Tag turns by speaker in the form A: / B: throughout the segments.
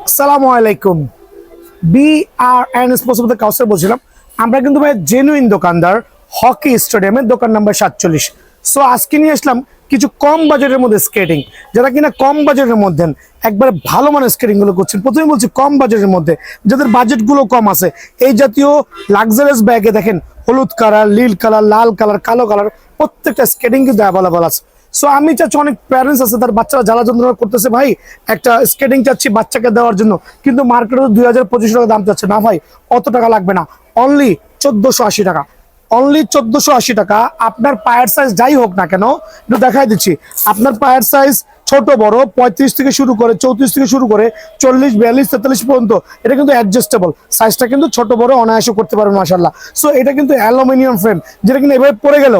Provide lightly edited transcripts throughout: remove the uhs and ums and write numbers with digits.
A: আসসালামু আলাইকুম। BRN sports কাউসার বলছিলাম। আমরা কিন্তু ভাই জেনুইন দোকানদার, হকি স্টেডিয়ামের দোকান নাম্বার 47। সো আজকে নিয়ে আসলাম কিছু কম বাজেটের মধ্যে স্কেটিং, যারা কিনা কম বাজেটের মধ্যে একবারে ভালো মানের স্কেটিং গুলো করছেন। প্রথমে বলছি কম বাজেটের মধ্যে, যাদের বাজেট গুলো কম আছে, এই জাতীয় লাক্সারিয়াস ব্যাগে দেখেন হলুদ কালার, নীল কালার, লাল কালার, কালো কালার প্রত্যেকটা স্কেটিং কিন্তু অ্যাভেলেবল আছে। সো আমি চাচ্ছি, অনেক প্যারেন্টস আছে তার বাচ্চারা জ্বালা যন্ত্রণা করতেছে, ভাই একটা স্কেটিং চাচ্ছি বাচ্চাকে দেওয়ার জন্য, কিন্তু মার্কেটে 2000-2500 টাকা দাম চাচ্ছে না। ভাই অত টাকা লাগবে না, অনলি 1480 টাকা, অনলি 1480 টাকা। আপনার পায়ের সাইজ যাই হোক না কেন, একটু দেখাই দিচ্ছি। আপনার পায়ের সাইজ ছোট বড় 35 থেকে শুরু করে 34 থেকে শুরু করে 40, 42, 43 পর্যন্ত এটা কিন্তু অ্যাডজাস্টেবল সাইজটা, কিন্তু ছোট বড় অনায়াসে করতে পারবেন মাশাআল্লাহ। সো এটা কিন্তু অ্যালুমিনিয়াম ফ্রেম, যেটা কিন্তু এভাবে পড়ে গেল,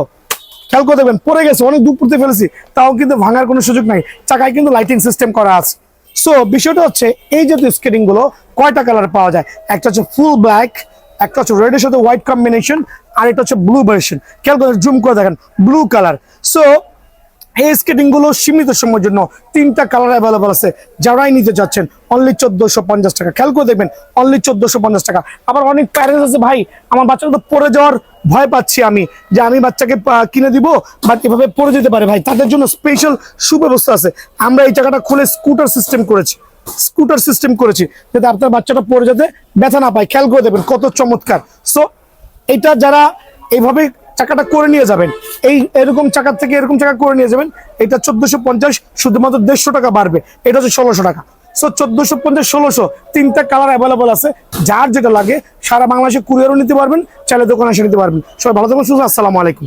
A: খেয়াল করে দেখবেন পড়ে গেছে, অনেক দূর পড়তে ফেলেছি, তাও কিন্তু ভাঙার কোনো সুযোগ নাই। চাকায় কিন্তু লাইটিং সিস্টেম করা আছে। সো বিষয়টা হচ্ছে, এই জাতীয় স্কেটিং গুলো কয়টা কালার পাওয়া যায়? একটা হচ্ছে ফুল ব্ল্যাক, একটা হচ্ছে রেডের সাথে হোয়াইট কম্বিনেশন, আর একটা হচ্ছে ব্লু ভার্সন। খেয়াল করে জুম করে দেখেন, ব্লু কালার। সো এই স্কেটিং গুলো সীমিত সময়ের জন্য 3টা কালার অ্যাভেলেবল আছে, যারাই নিতে চাচ্ছেন অনলি 1450 টাকা। খেয়াল করে দেখবেন, অনলি 1450 টাকা। আবার অনেক প্যারেন্টস আছে, ভাই আমার বাচ্চাটা তো পড়ে যাওয়ার ভয় পাচ্ছি আমি, যে আমি বাচ্চাকে কিনে দিব বাট এভাবে পড়ে যেতে পারে, ভাই তাদের জন্য স্পেশাল সুব্যবস্থা আছে। আমরা এই জায়গাটা খুলে স্কুটার সিস্টেম করেছি, যাতে আপনার বাচ্চাটা পড়ে যেতে ব্যথা না পায়। খেয়াল করে দেবেন কত চমৎকার। সো এটা যারা এইভাবে চাকাটা করে নিয়ে যাবেন, এরকম চাকার থেকে এরকম চাকা করে নিয়ে যাবেন, এটা 1450, শুধুমাত্র 150 টাকা বাড়বে। এটা হচ্ছে 1600 টাকা। সো 1450, 1600, 3টা কালার অ্যাভেলেবল আছে। যার যেটা লাগে সারা বাংলাদেশে কুরিয়ারও নিতে পারবেন, চাইলে দোকানে এসে নিতে পারবেন। সবাই ভালো থাকবেন, সুস্থ। আসসালামু আলাইকুম।